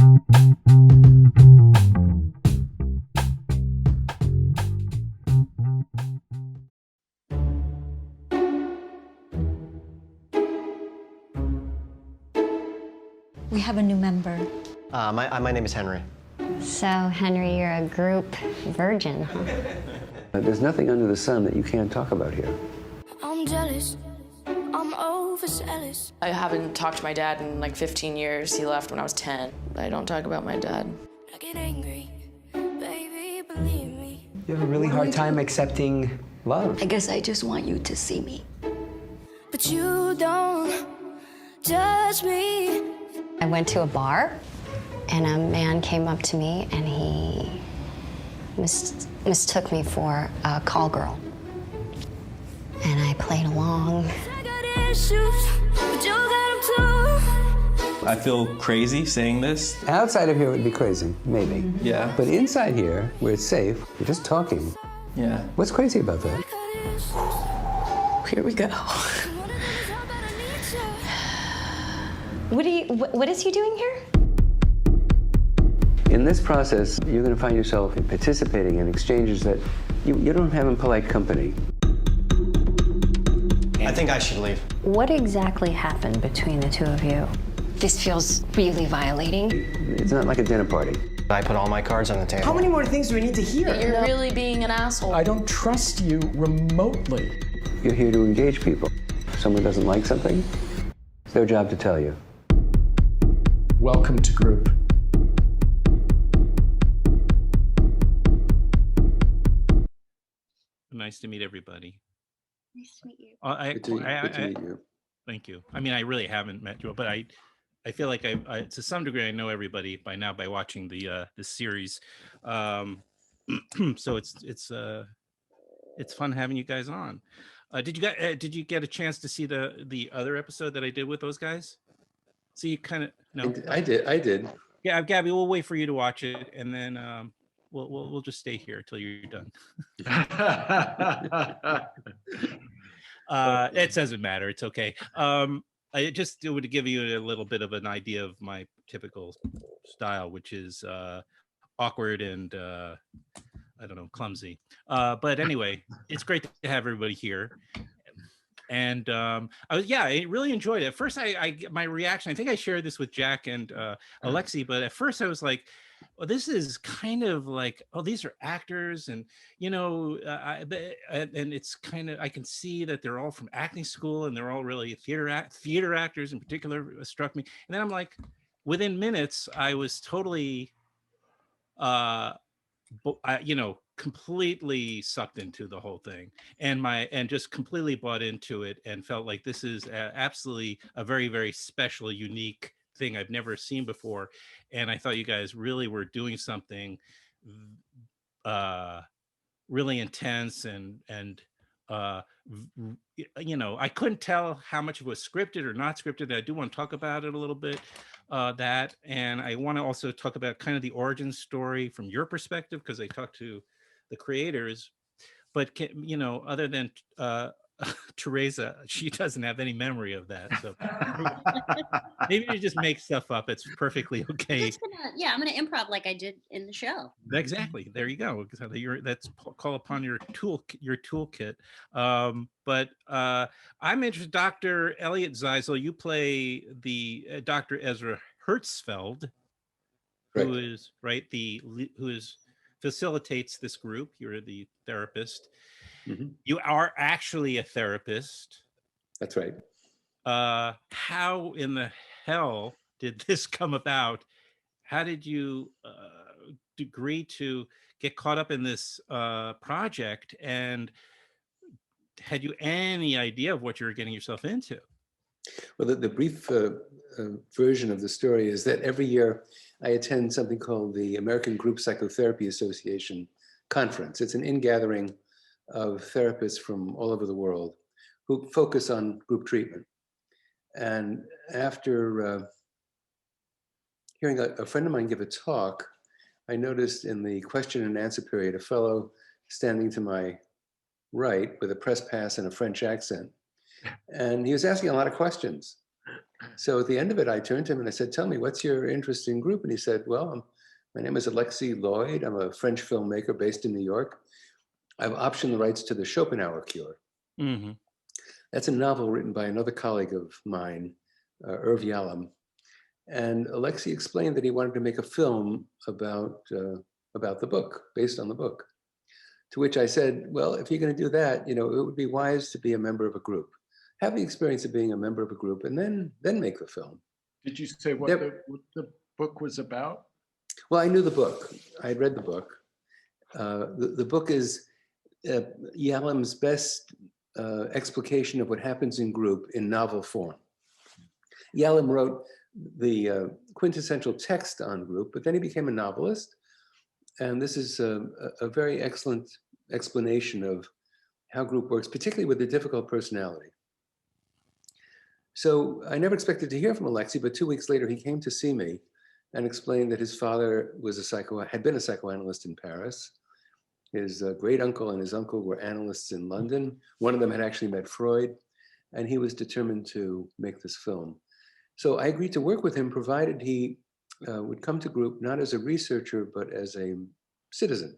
We have a new member. My name is Henry. So, Henry, you're a group virgin, huh? There's nothing under the sun that you can't talk about here. I'm jealous. I'm overzealous. I haven't talked to my dad in like 15 years. He left when I was 10. I don't talk about my dad. I get angry. Baby, believe me. You have a really hard time accepting love. I guess I just want you to see me. But you don't judge me. I went to a bar, and a man came up to me, and he mistook me for a call girl. And I played along. I got issues, but you got them too. I feel crazy saying this. Outside of here it would be crazy, maybe. Yeah. But inside here, where it's safe, you're just talking. Yeah. What's crazy about that? Here we go. What is he doing here? In this process, you're going to find yourself participating in exchanges that you don't have in polite company. I think I should leave. What exactly happened between the two of you? This feels really violating. It's not like a dinner party. I put all my cards on the table. How many more things do we need to hear? You're really being an asshole. I don't trust you remotely. You're here to engage people. If someone doesn't like something, it's their job to tell you. Welcome to group. Nice to meet everybody. Nice to meet you. Good to meet you. Thank you. I mean, I really haven't met you, but I feel like I to some degree I know everybody by now by watching the series. So it's fun having you guys on. Did you get a chance to see the other episode that I did with those guys? So you kind of no. I did. Yeah, Gabby, we'll wait for you to watch it, and then we'll just stay here till you're done. It doesn't matter. It's okay. I just would give you a little bit of an idea of my typical style, which is awkward and I don't know, clumsy. But anyway, it's great to have everybody here. And I really enjoyed it. At first, my reaction, I think I shared this with Jack and Alexi, but at first I was like, well, this is kind of like, oh, these are actors, and and it's kind of, I can see that they're all from acting school, and they're all really theater actors in particular struck me. And then I'm like, within minutes, I was totally, completely sucked into the whole thing, and just completely bought into it, and felt like this is absolutely a very, very special, unique thing I've never seen before. And I thought you guys really were doing something really intense, and I couldn't tell how much it was scripted or not scripted. I do want to talk about it a little bit, that, and I want to also talk about kind of the origin story from your perspective, because I talked to the creators, but other than Teresa, she doesn't have any memory of that, so maybe you just make stuff up. It's perfectly okay. I'm gonna improv like I did in the show. Exactly. There you go. That's call upon your toolkit. But I'm interested. Dr. Elliot Zeisel, you play the Dr. Ezra Hertzfeld, who is facilitates this group. You're the therapist. Mm-hmm. You are actually a therapist. That's right. How in the hell did this come about? How did you agree to get caught up in this project? And had you any idea of what you were getting yourself into? Well, the brief version of the story is that every year I attend something called the American Group Psychotherapy Association Conference. It's an ingathering of therapists from all over the world who focus on group treatment. And after hearing a friend of mine give a talk, I noticed in the question and answer period a fellow standing to my right with a press pass and a French accent. And he was asking a lot of questions. So at the end of it, I turned to him and I said, tell me, what's your interest in group? And he said, well, my name is Alexis Lloyd. I'm a French filmmaker based in New York. I've optioned the rights to the Schopenhauer Cure. Mm-hmm. That's a novel written by another colleague of mine, Irvin Yalom. And Alexis explained that he wanted to make a film about the book, based on the book. To which I said, well, if you're going to do that, it would be wise to be a member of a group. Have the experience of being a member of a group and then make the film. Did you say what the book was about? Well, I knew the book. I had read the book. The book is Yalom's best explication of what happens in group in novel form. Yalom wrote the quintessential text on group, but then he became a novelist. And this is a very excellent explanation of how group works, particularly with the difficult personality. So I never expected to hear from Alexis, but 2 weeks later, he came to see me and explained that his father had been a psychoanalyst in Paris. His great uncle and his uncle were analysts in London. One of them had actually met Freud, and he was determined to make this film. So I agreed to work with him, provided he would come to group not as a researcher, but as a citizen,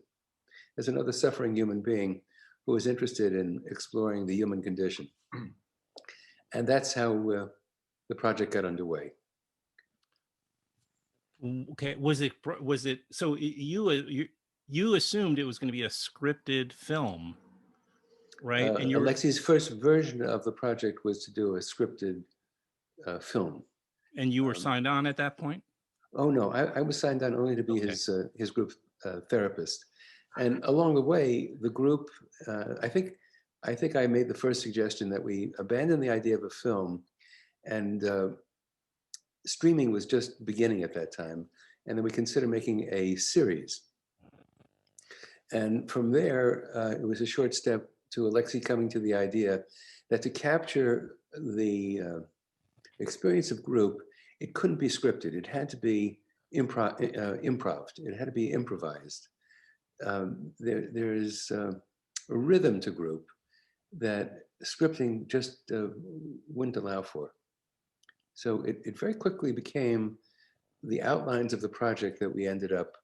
as another suffering human being who was interested in exploring the human condition. And that's how the project got underway. Okay, was it so you assumed it was going to be a scripted film, right? And Alexis' first version of the project was to do a scripted film. And you were signed on at that point? Oh no, I was signed on only to be his group therapist. And along the way, the group, I think I made the first suggestion that we abandon the idea of a film, and streaming was just beginning at that time. And then we consider making a series. And from there, it was a short step to Alexis coming to the idea that to capture the experience of group, it couldn't be scripted. It had to be improved. It had to be improvised. There is a rhythm to group that scripting just wouldn't allow for. So it very quickly became the outlines of the project that we ended up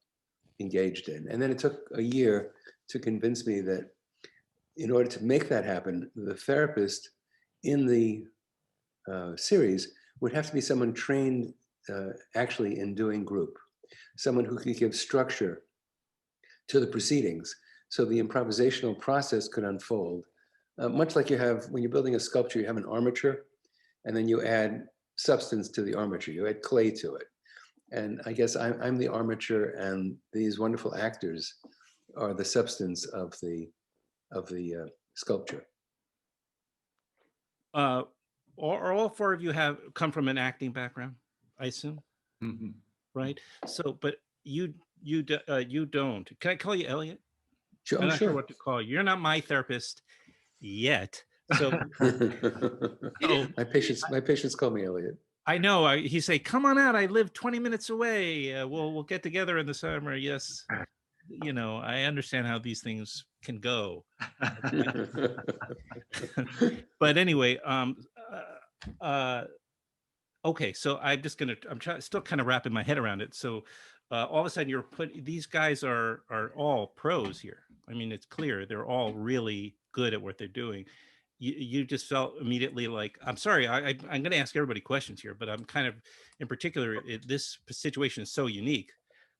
engaged in. And then it took a year to convince me that in order to make that happen, the therapist in the series would have to be someone trained actually in doing group, someone who could give structure to the proceedings so the improvisational process could unfold. Much like you have, when you're building a sculpture, you have an armature, and then you add substance to the armature, you add clay to it. And I guess I'm the armature, and these wonderful actors are the substance of the sculpture. Are all four of you have come from an acting background, I assume? Mm-hmm. Right. So, but you don't. Can I call you Elliot? Sure, I'm not sure what to call you. You're not my therapist yet. So, my patients call me Elliot. I know. He say, "Come on out. I live 20 minutes away. We'll get together in the summer." Yes, I understand how these things can go. But anyway, okay. So I'm still kind of wrapping my head around it. So all of a sudden, these guys are all pros here. I mean, it's clear they're all really good at what they're doing. You just felt immediately like, I'm sorry, I'm going to ask everybody questions here, but I'm kind of, in particular, this situation is so unique,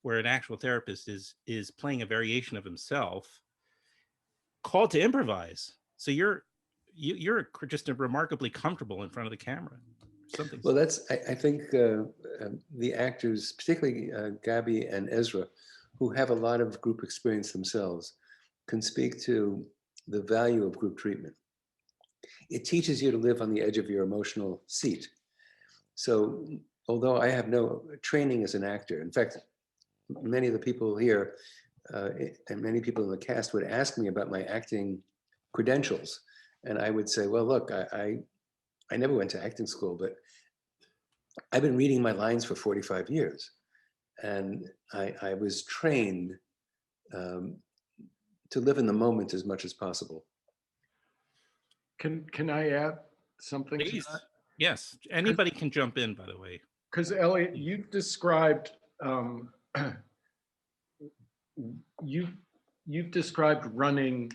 where an actual therapist is playing a variation of himself, called to improvise. So you're just remarkably comfortable in front of the camera. Something. Well, I think the actors, particularly Gabi and Ezra, who have a lot of group experience themselves, can speak to the value of group treatment. It teaches you to live on the edge of your emotional seat. So although I have no training as an actor, in fact, many of the people here and many people in the cast would ask me about my acting credentials. And I would say, well, look, I never went to acting school, but I've been reading my lines for 45 years. And I was trained to live in the moment as much as possible. Can I add something to that? Yes, anybody can jump in, by the way. Because Elliot, you've described running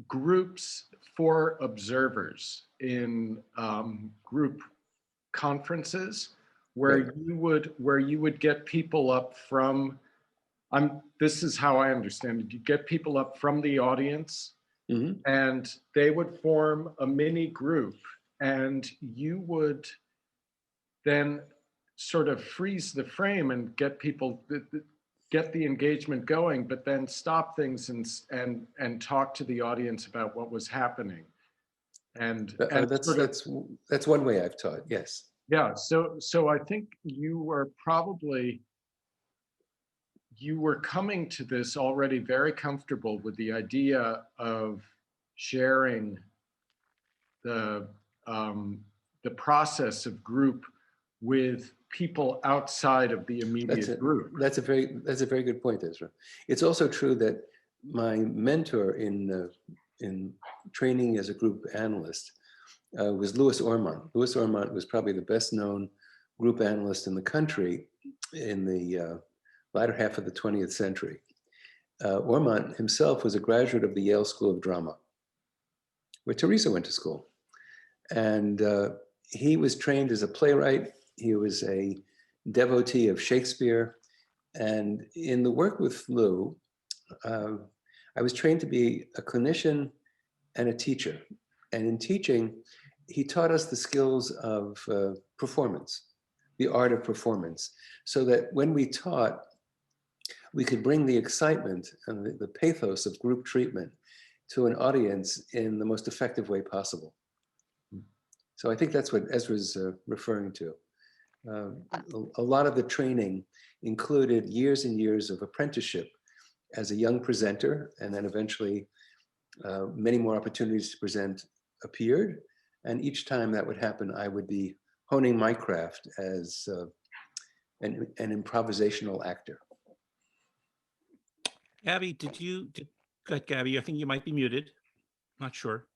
groups for observers in group conferences where you would get people up from, this is how I understand it, you get people up from the audience and they would form a mini group, and you would then sort of freeze the frame and get people, get the engagement going, but then stop things and talk to the audience about what was happening. And that's one way I've taught. Yes. Yeah. So I think you were coming to this already very comfortable with the idea of sharing the process of group with people outside of the immediate group. That's a very good point, Ezra. It's also true that my mentor in training as a group analyst was Louis Ormont. Louis Ormont was probably the best known group analyst in the country in the latter half of the 20th century. Ormont himself was a graduate of the Yale School of Drama, where Teresa went to school. And he was trained as a playwright. He was a devotee of Shakespeare. And in the work with Lou, I was trained to be a clinician and a teacher. And in teaching, he taught us the skills of performance, the art of performance, so that when we taught, we could bring the excitement and the pathos of group treatment to an audience in the most effective way possible. So I think that's what Ezra's referring to. A lot of the training included years and years of apprenticeship as a young presenter, and then eventually many more opportunities to present appeared. And each time that would happen, I would be honing my craft as an improvisational actor. Gabby, go ahead, Gabby. I think you might be muted. Not sure.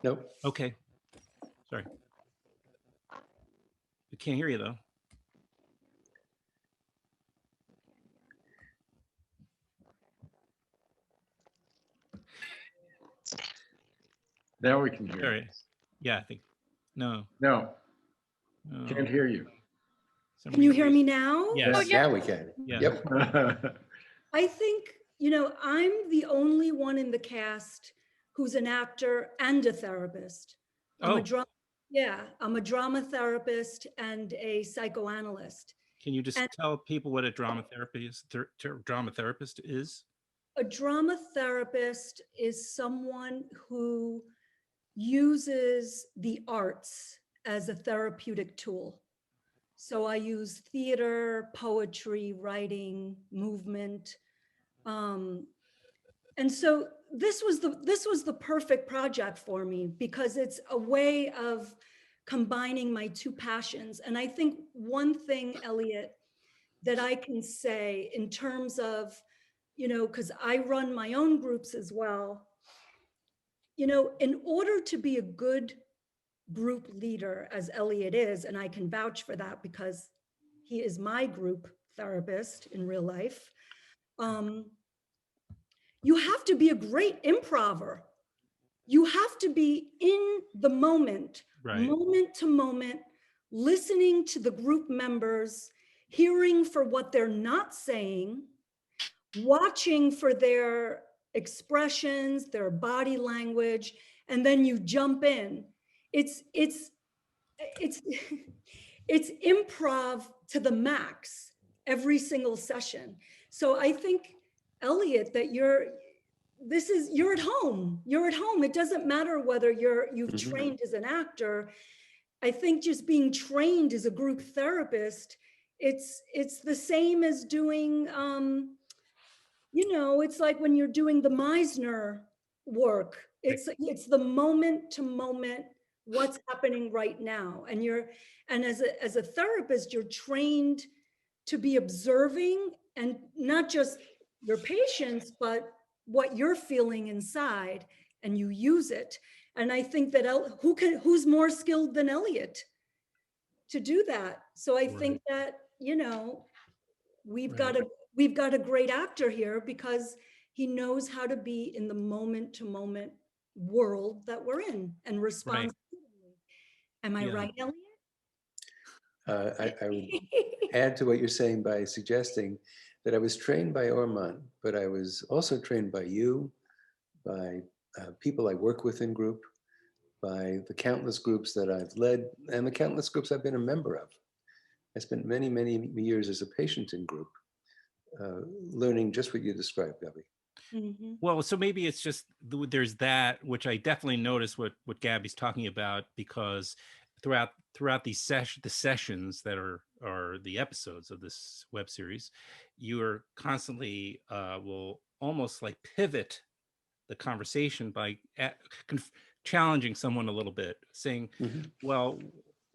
Nope. Okay. Sorry. We can't hear you though. Now we can hear you. Yeah, I think. No. Can't hear you. Can you hear me now? Yes. Oh, yeah. Now we can. Yeah. Yep. I think, I'm the only one in the cast who's an actor and a therapist. I'm a drama therapist and a psychoanalyst. Can you just tell people what a drama therapist is? A drama therapist is someone who uses the arts as a therapeutic tool. So I use theater, poetry, writing, movement. And so this was the perfect project for me because it's a way of combining my two passions. And I think one thing, Elliot, that I can say in terms of, because I run my own groups as well, in order to be a good group leader, as Elliot is, and I can vouch for that because he is my group therapist in real life, you have to be a great improver. You have to be in the moment, moment to moment, listening to the group members, hearing for what they're not saying, watching for their expressions, their body language, and then you jump in. It's improv to the max every single session. So I think, Elliot, that you're at home. You're at home. It doesn't matter whether you've trained as an actor. I think just being trained as a group therapist, it's the same as doing, it's like when you're doing the Meisner work. It's the moment to moment, what's happening right now. And as a therapist, you're trained to be observing and not just your patients, but what you're feeling inside, and you use it. And I think that who's more skilled than Elliot to do that? So I think that, you know, we've got a great actor here because he knows how to be in the moment to moment world that we're in and respond. Am I right, Elliot? I would add to what you're saying by suggesting that I was trained by Ormond, but I was also trained by you, by people I work with in group, by the countless groups that I've led, and the countless groups I've been a member of. I spent many, many years as a patient in group, learning just what you described, Gabby. Mm-hmm. Well, so maybe it's just there's that, which I definitely noticed what Gabby's talking about, because throughout the sessions that are the episodes of this web series, you are constantly will almost like pivot the conversation by challenging someone a little bit, saying, well,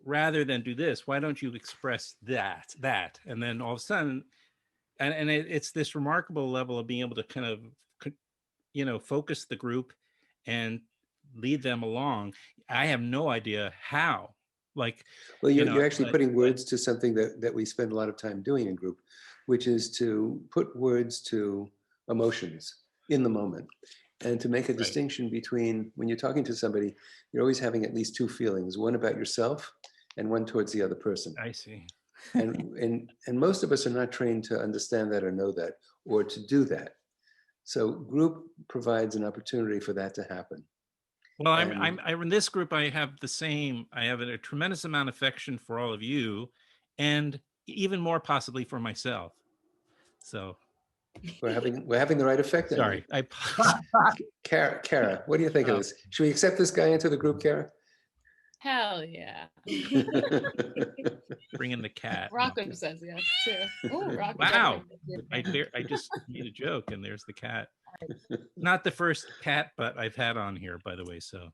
rather than do this, why don't you express that? And then all of a sudden, and it's this remarkable level of being able to kind of, you know, focus the group and lead them along. I have no idea how. Like, well, you're actually putting words to something that we spend a lot of time doing in group, which is to put words to emotions in the moment, and to make a distinction between, when you're talking to somebody, you're always having at least two feelings, one about yourself and one towards the other person. I see. and most of us are not trained to understand that or know that or to do that. So group provides an opportunity for that to happen. Well, I'm in this group. I have the same. I have a tremendous amount of affection for all of you, and even more possibly for myself. So we're having the right effect. Sorry, Cara, what do you think of this? Should we accept this guy into the group, Cara? Hell yeah. Bring in the cat. Rockham says yes too. Ooh, wow. I just made a joke and there's the cat. Not the first cat, but I've had on here, by the way. So,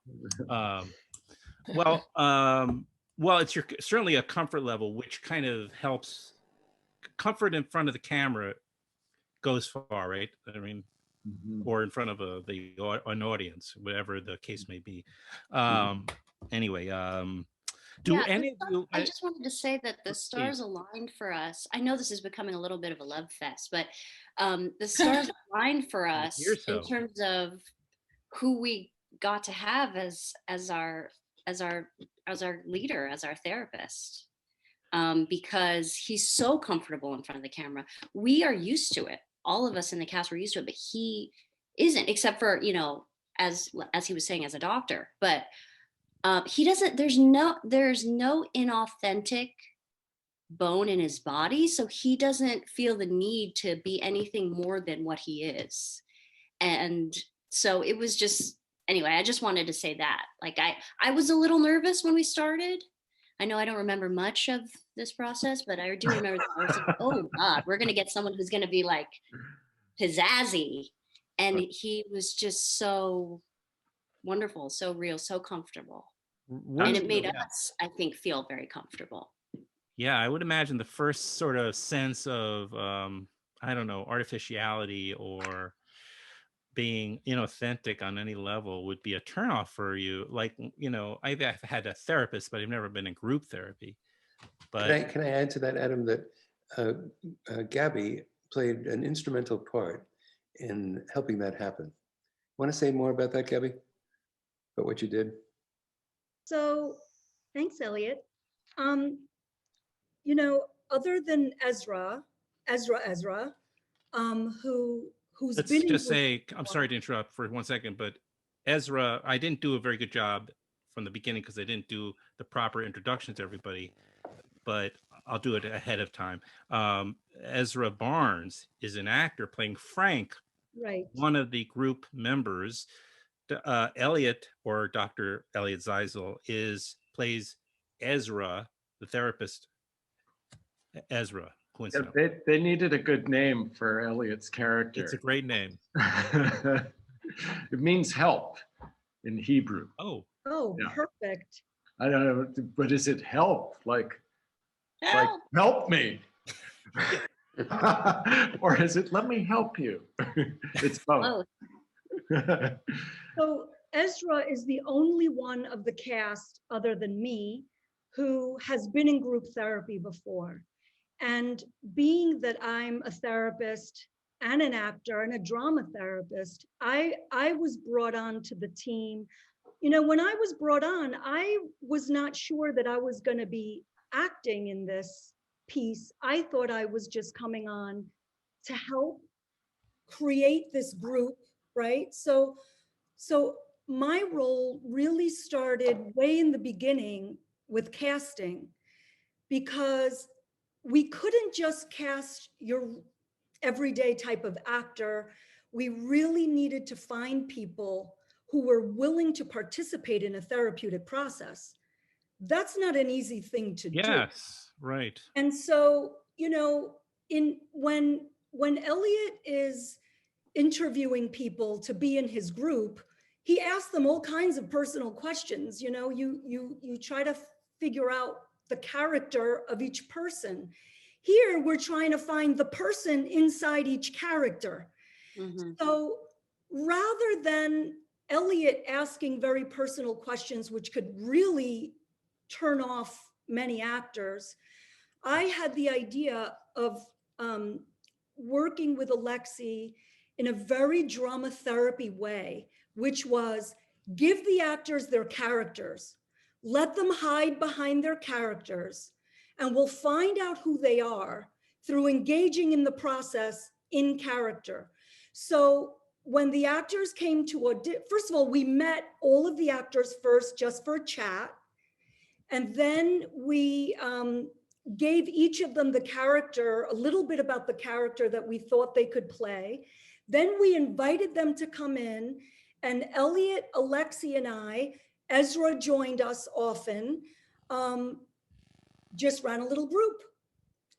well, it's certainly a comfort level, which kind of helps. Comfort in front of the camera goes far, right? I mean, or in front of an audience, whatever the case may be. Anyway, do any of you? I just wanted to say that the stars aligned for us. I know this is becoming a little bit of a love fest, but the stars aligned for us in terms of who we got to have as our leader, as our therapist, because he's so comfortable in front of the camera. We are used to it. All of us in the cast were used to it, but he isn't, except for, you know, as he was saying, as a doctor, but. He doesn't, there's no inauthentic bone in his body. So he doesn't feel the need to be anything more than what he is. And so it was just, anyway, I just wanted to say that. Like I was a little nervous when we started. I know I don't remember much of this process, but I do remember that I was like, oh God, we're going to get someone who's going to be like pizzazzy. And he was just so wonderful, so real, so comfortable. And it made us, I think, feel very comfortable. Yeah, I would imagine the first sort of sense of, I don't know, artificiality or being inauthentic on any level would be a turnoff for you. Like, you know, I've had a therapist, but I've never been in group therapy. But can I add to that, Adam, that Gabby played an instrumental part in helping that happen. Want to say more about that, Gabby? About what you did? So, thanks, Elliot. You know, other than Ezra, who's let's been just say, I'm sorry to interrupt for 1 second, but Ezra, I didn't do a very good job from the beginning because I didn't do the proper introduction to everybody, but I'll do it ahead of time. Ezra Barnes is an actor playing Frank, right? One of the group members. Elliot, or Dr. Elliot Zeisel, plays Ezra, the therapist. Ezra, coincidentally. Yeah, they needed a good name for Elliot's character. It's a great name. It means help in Hebrew. Oh, yeah. Perfect. I don't know, but is it help? Like help me. Or is it let me help you? It's both. So Ezra is the only one of the cast other than me who has been in group therapy before. And being that I'm a therapist and an actor and a drama therapist, I was brought on to the team. You know, when I was brought on, I was not sure that I was going to be acting in this piece. I thought I was just coming on to help create this group, right? So my role really started way in the beginning with casting, because we couldn't just cast your everyday type of actor. We really needed to find people who were willing to participate in a therapeutic process. That's not an easy thing to do. Yes, right. And so, you know, when Elliot is interviewing people to be in his group, he asks them all kinds of personal questions. You know, you try to figure out the character of each person. Here, we're trying to find the person inside each character. Mm-hmm. So rather than Elliot asking very personal questions, which could really turn off many actors, I had the idea of working with Alexi in a very drama therapy way, which was give the actors their characters, let them hide behind their characters, and we'll find out who they are through engaging in the process in character. So when the actors came to first of all, we met all of the actors first just for a chat. And then we gave each of them the character, a little bit about the character that we thought they could play. Then we invited them to come in, and Elliot, Alexi, and I, Ezra joined us often, just ran a little group.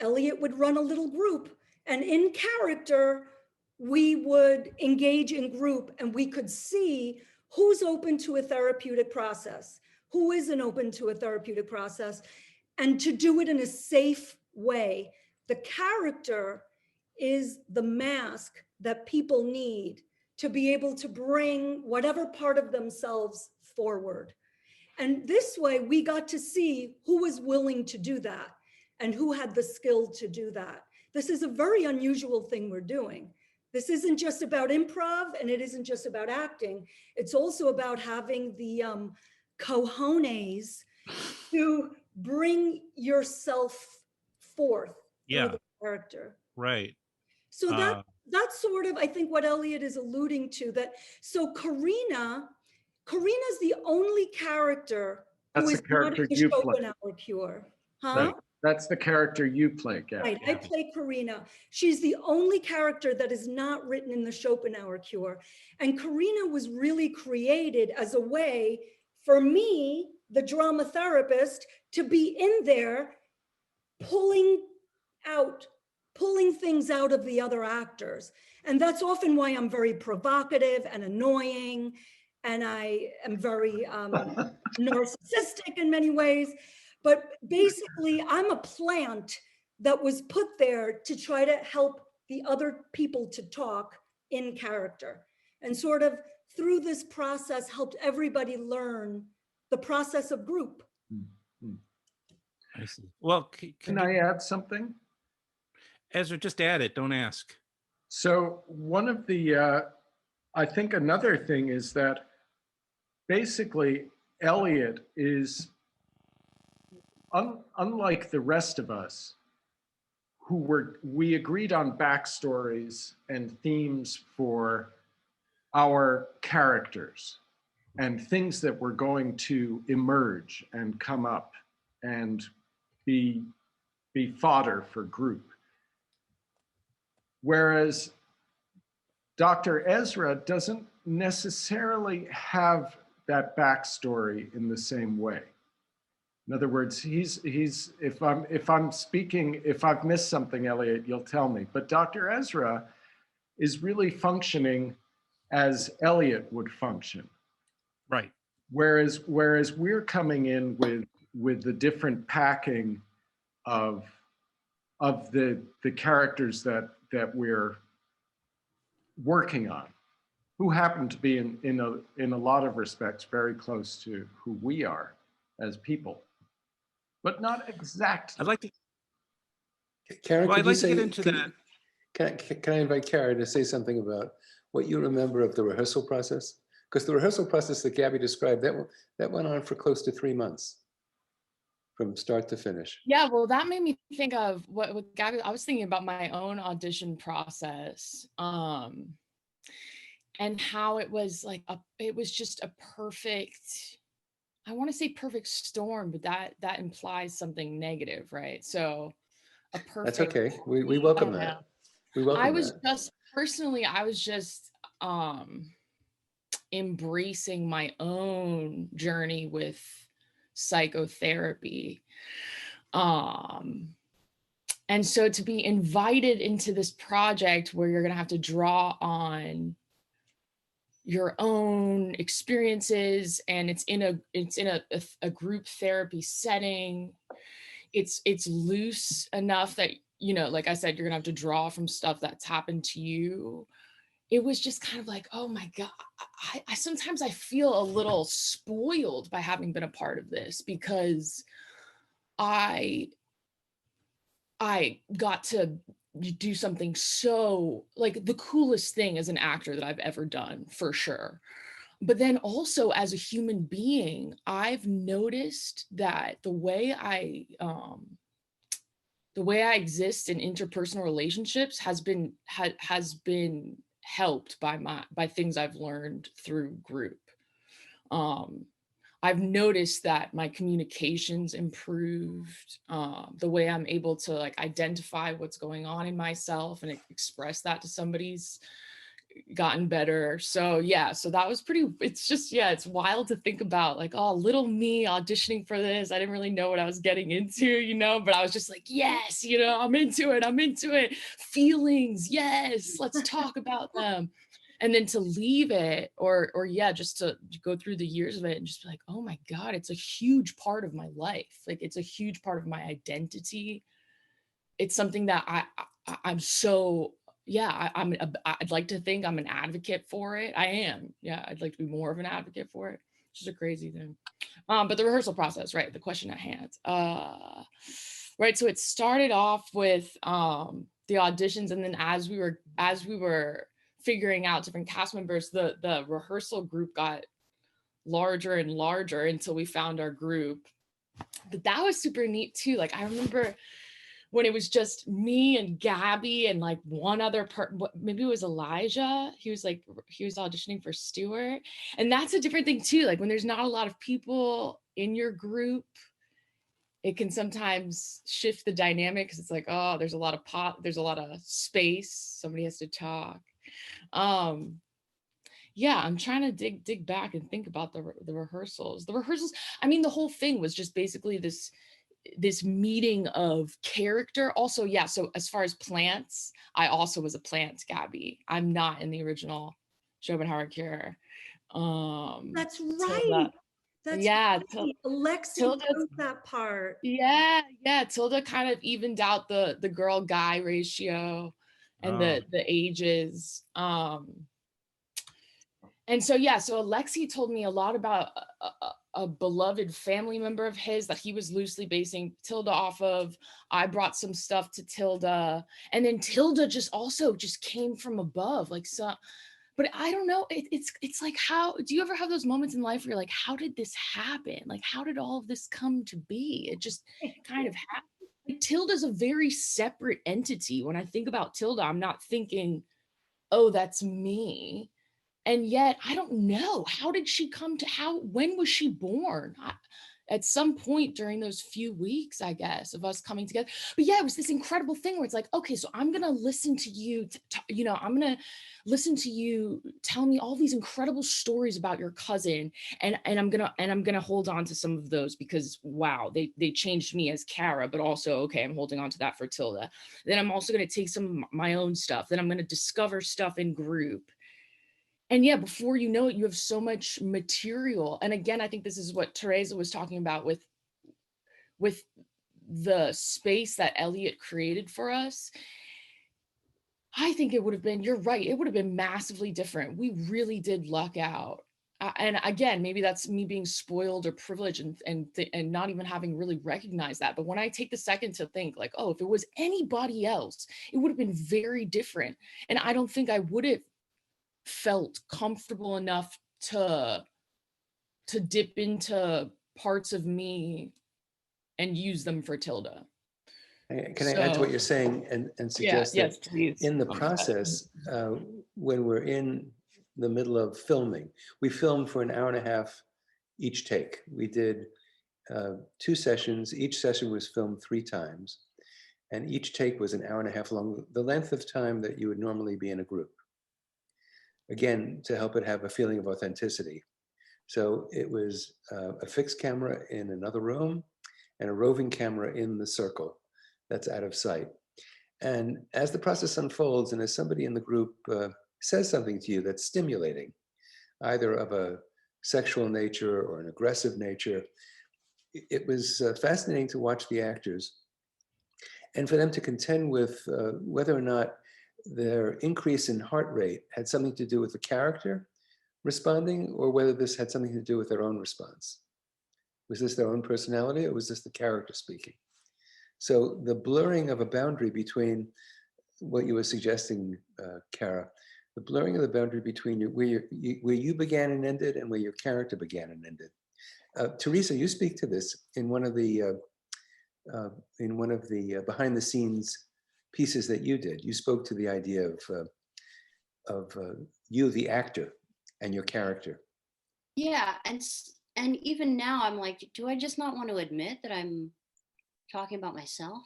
Elliot would run a little group, and in character, we would engage in group, and we could see who's open to a therapeutic process, who isn't open to a therapeutic process, and to do it in a safe way. The character is the mask that people need to be able to bring whatever part of themselves forward. And this way, we got to see who was willing to do that and who had the skill to do that. This is a very unusual thing we're doing. This isn't just about improv, and it isn't just about acting. It's also about having the cojones to bring yourself forth through the character. Right. So that's sort of, I think, what Elliot is alluding to. That so Carina's the only character who is not in the Schopenhauer Cure. Huh? Right. That's the character you play, Gab. Right, I play Carina. She's the only character that is not written in the Schopenhauer Cure. And Carina was really created as a way for me, the drama therapist, to be in there pulling things out of the other actors. And that's often why I'm very provocative and annoying, and I am very narcissistic in many ways. But basically, I'm a plant that was put there to try to help the other people to talk in character, and sort of through this process helped everybody learn the process of group. Mm-hmm. I see. Well, can I add something? Ezra, just add it, don't ask. So one of the, I think another thing is that basically Elliot is, unlike the rest of us, we agreed on backstories and themes for our characters and things that were going to emerge and come up and be fodder for group. Whereas Dr. Ezra doesn't necessarily have that backstory in the same way. In other words, he's if I'm speaking, if I've missed something, Elliot, you'll tell me. But Dr. Ezra is really functioning as Elliot would function. Right. Whereas we're coming in with the different packing of the characters that we're working on. who happen to be in a lot of respects very close to who we are as people, but not exactly. I'd like to. Cara, Well, could I'd you like to say, get into that. can I invite Cara to say something about what you remember of the rehearsal process? Because the rehearsal process that Gabby described, that went on for close to 3 months from start to finish. Yeah, well, that made me think of what Gabby, I was thinking about my own audition process, and how it was like it was just a perfect, I want to say perfect storm, but that implies something negative, right? So a perfect. That's okay. We welcome that. We welcome I was that. just personally, I was just embracing my own journey with psychotherapy. And so to be invited into this project where you're going to have to draw on your own experiences, and it's in a group therapy setting, it's loose enough that, you know, like I said, you're gonna have to draw from stuff that's happened to you. It was just kind of like, oh my God, I sometimes I feel a little spoiled by having been a part of this, because I got to do something so, like, the coolest thing as an actor that I've ever done, for sure. But then also as a human being, I've noticed that the way I exist in interpersonal relationships has been helped by things I've learned through group. I've noticed that my communications improved, the way I'm able to like identify what's going on in myself and express that to somebody's gotten better. So yeah, so that was pretty, it's just, yeah, it's wild to think about, like, oh, little me auditioning for this. I didn't really know what I was getting into, you know, but I was just like, yes, you know, I'm into it. Feelings, yes, let's talk about them. And then to leave it, or yeah, just to go through the years of it and just be like, oh my God, it's a huge part of my life. Like, it's a huge part of my identity. It's something that I'm so, yeah, I'd like to think I'm an advocate for it. I am. Yeah, I'd like to be more of an advocate for it. It's just a crazy thing. But the rehearsal process, right? The question at hand. Right. So it started off with the auditions, and then as we were figuring out different cast members, the rehearsal group got larger and larger until we found our group. But that was super neat too. Like, I remember when it was just me and Gabby and like one other maybe it was Elijah. He was auditioning for Stewart. And that's a different thing too. Like, when there's not a lot of people in your group, it can sometimes shift the dynamic, because it's like, oh, there's a lot of space. Somebody has to talk. Yeah, I'm trying to dig back and think about the rehearsals. I mean, the whole thing was just basically this meeting of character. Also, yeah, so as far as plants, I also was a plant, Gabby. I'm not in the original Schopenhauer Cure. That's right. That's yeah, right. Alexis wrote that part. Yeah, Tilda kind of evened out the girl guy ratio and the ages. And so, yeah, so Alexi told me a lot about a beloved family member of his that he was loosely basing Tilda off of. I brought some stuff to Tilda, and then Tilda just came from above, like, so. But I don't know, it's like, how do you ever have those moments in life where you're like, how did this happen? Like, how did all of this come to be? It just kind of happened. Like, Tilda's a very separate entity. When I think about Tilda, I'm not thinking, oh, that's me. And yet, I don't know, how did she come to, when was she born? At some point during those few weeks, I guess, of us coming together. But yeah, it was this incredible thing where it's like, okay, so I'm going to listen to you, I'm going to listen to you tell me all these incredible stories about your cousin. And I'm going to hold on to some of those, because wow, they changed me as Cara, but also, okay, I'm holding on to that for Tilda. Then I'm also going to take some of my own stuff. Then I'm going to discover stuff in group. And yeah, before you know it, you have so much material. And again, I think this is what Teresa was talking about with the space that Elliot created for us. I think it would have been, you're right, it would have been massively different. We really did luck out. And again, maybe that's me being spoiled or privileged and not even having really recognized that. But when I take the second to think like, oh, if it was anybody else, it would have been very different. And I don't think I would have felt comfortable enough to dip into parts of me and use them for Tilda. Can I add to what you're saying and suggest yes, that please. in the process, when we're in the middle of filming, we filmed for an hour and a half each take. We did 2 sessions. Each session was filmed 3 times, and each take was an hour and a half long, the length of time that you would normally be in a group. Again, to help it have a feeling of authenticity. So it was a fixed camera in another room and a roving camera in the circle that's out of sight. And as the process unfolds, and as somebody in the group says something to you that's stimulating, either of a sexual nature or an aggressive nature, it was fascinating to watch the actors and for them to contend with whether or not their increase in heart rate had something to do with the character responding, or whether this had something to do with their own response. Was this their own personality, or was this the character speaking? So the blurring of a boundary between what you were suggesting, Cara, the blurring of the boundary between where you began and ended and where your character began and ended. Teresa, you speak to this in one of the behind the scenes pieces that you did. You spoke to the idea of you, the actor, and your character. Yeah, and even now I'm like, do I just not want to admit that I'm talking about myself?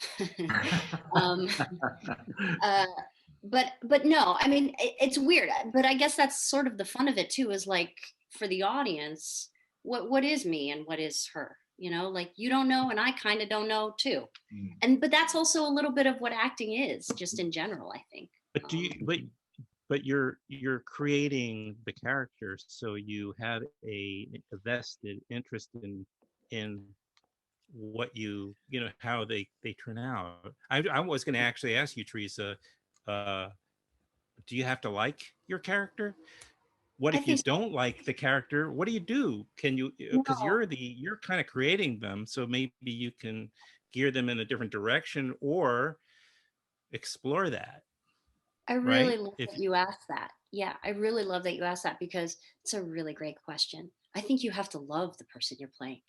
But no, I mean, it's weird, but I guess that's sort of the fun of it too, is like, for the audience, what is me and what is her? You know, like, you don't know, and I kind of don't know too. But that's also a little bit of what acting is, just in general, I think. But but you're creating the character, so you have a vested interest in what you know, how they turn out. I was going to actually ask you, Teresa, do you have to like your character? What if you don't like the character? What do you do? Can you, because you're kind of creating them, so maybe you can gear them in a different direction or explore that. I really love that you asked that. Yeah, I really love that you asked that, because it's a really great question. I think you have to love the person you're playing,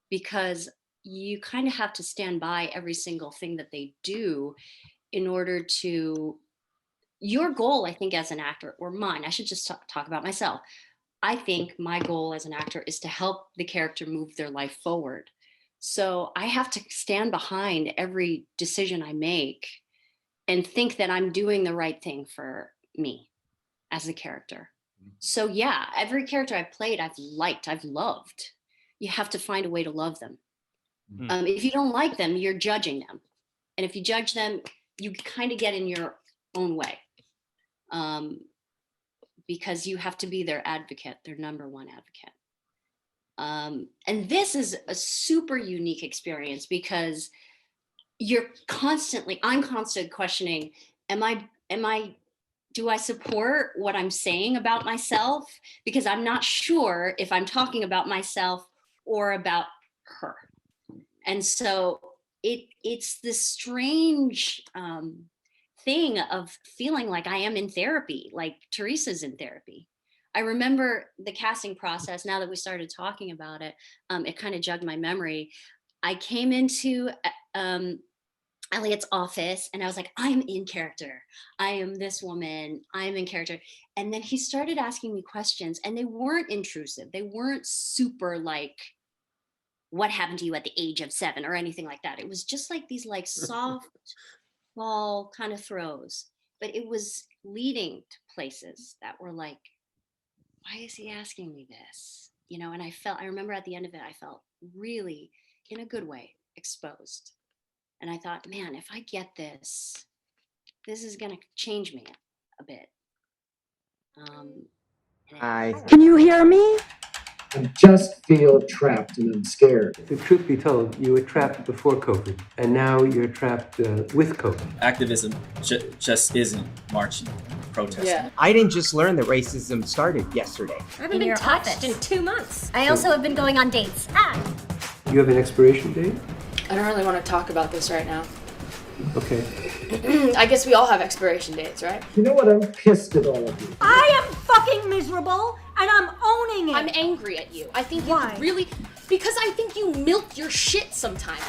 because you kind of have to stand by every single thing that they do in order to, your goal, I think, as an actor, or mine, I should just talk about myself. I think my goal as an actor is to help the character move their life forward. So I have to stand behind every decision I make and think that I'm doing the right thing for me as a character. So yeah, every character I've played, I've liked, I've loved. You have to find a way to love them. If you don't like them, you're judging them. And if you judge them, you kind of get in your own way. Because you have to be their advocate, their number one advocate. And this is a super unique experience, because I'm constantly questioning, do I support what I'm saying about myself? Because I'm not sure if I'm talking about myself or about her. And so it's this strange thing of feeling like I am in therapy, like Teresa's in therapy. I remember the casting process. Now that we started talking about it, it kind of jogged my memory. I came into Elliot's office and I was like, I'm in character. I am this woman. I'm in character. And then he started asking me questions, and they weren't intrusive. They weren't super like, what happened to you at the age of 7 or anything like that. It was just like these like soft ball kind of throws, but it was leading to places that were like, why is he asking me this? You know, and I remember at the end of it, I felt really, in a good way, exposed. And I thought, man, if I get this is going to change me a bit. Hi. Can you hear me? I just feel trapped and I'm scared. The truth be told, you were trapped before COVID, and now you're trapped with COVID. Activism just isn't marching, protesting. Yeah. I didn't just learn that racism started yesterday. I haven't been touched in 2 months. I also have been going on dates. You have an expiration date? I don't really want to talk about this right now. Okay. I guess we all have expiration dates, right? You know what? I'm pissed at all of you. I am fucking miserable and I'm owning it. I'm angry at you. I think you really, because I think you milk your shit sometimes.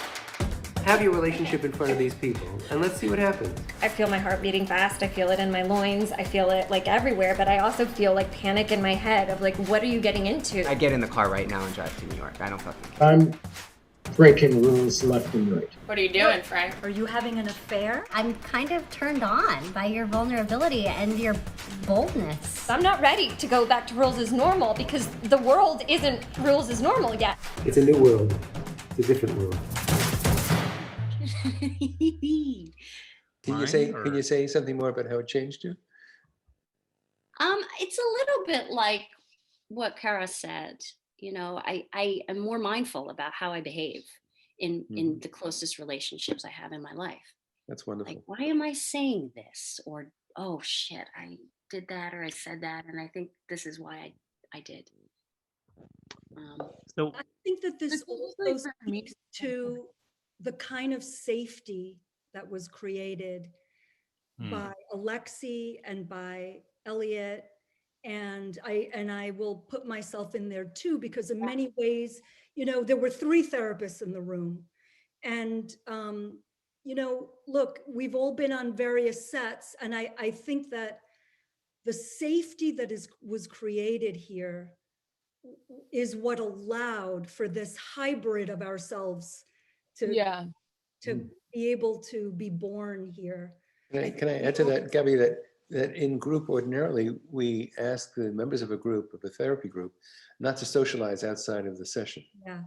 Have your relationship in front of these people, and let's see what happens. I feel my heart beating fast. I feel it in my loins. I feel it like everywhere, but I also feel like panic in my head of like, what are you getting into? I get in the car right now and drive to New York. I don't fucking care. I'm breaking rules left and right. What are you doing, Frank? Are you having an affair? I'm kind of turned on by your vulnerability and your boldness. I'm not ready to go back to rules as normal because the world isn't rules as normal yet. It's a new world. It's a different world. Can you say something more about how it changed you? It's a little bit like what Cara said. You know, I am more mindful about how I behave in the closest relationships I have in my life. That's wonderful. Like, why am I saying this? Or, oh shit, I did that or I said that, and I think this is why I did. I think that this also speaks to the kind of safety that was created by Alexi and by Elliot. And I will put myself in there too, because in many ways, you know, there were 3 therapists in the room. And, you know, look, we've all been on various sets. And I think that the safety that was created here is what allowed for this hybrid of ourselves to be able to be born here. Can I add to that, Gabby, that in group ordinarily, we ask the members of a therapy group, not to socialize outside of the session. Yeah.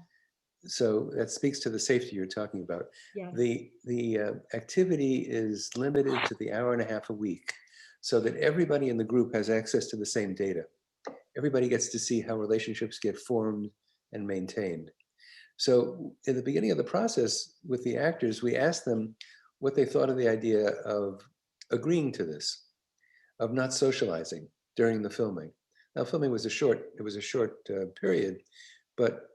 So that speaks to the safety you're talking about. Yes. The activity is limited to the hour and a half a week, so that everybody in the group has access to the same data. Everybody gets to see how relationships get formed and maintained. So in the beginning of the process with the actors, we asked them what they thought of the idea of agreeing to this, of not socializing during the filming. Now, filming was a short period, but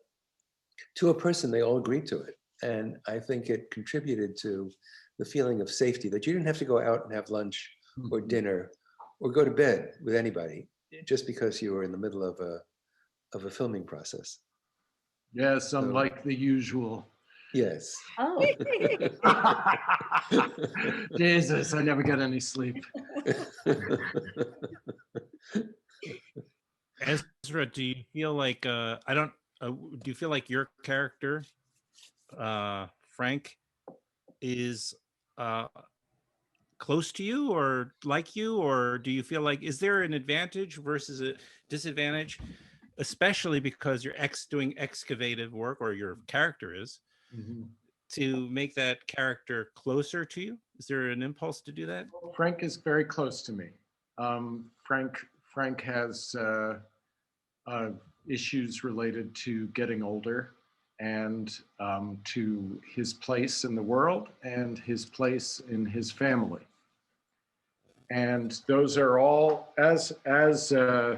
to a person, they all agreed to it. And I think it contributed to the feeling of safety, that you didn't have to go out and have lunch or dinner or go to bed with anybody just because you were in the middle of a filming process. Yes, unlike the usual. Yes. Oh. Jesus, I never get any sleep. Ezra, do you feel like do you feel like your character, Frank, is close to you or like you, or do you feel like, is there an advantage versus a disadvantage, especially because you're doing excavative work, or your character is, to make that character closer to you? Is there an impulse to do that? Frank is very close to me. Frank has issues related to getting older and to his place in the world and his place in his family. And those are all, as a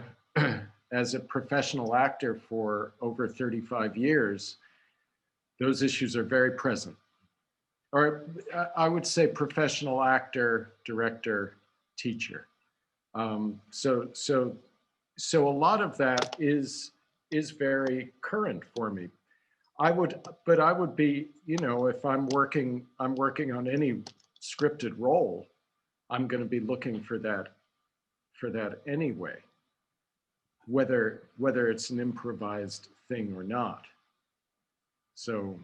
professional actor for over 35 years, those issues are very present. Or I would say professional actor, director, teacher. So a lot of that is very current for me. I would be, you know, if I'm working on any scripted role, I'm going to be looking for that anyway, whether it's an improvised thing or not. So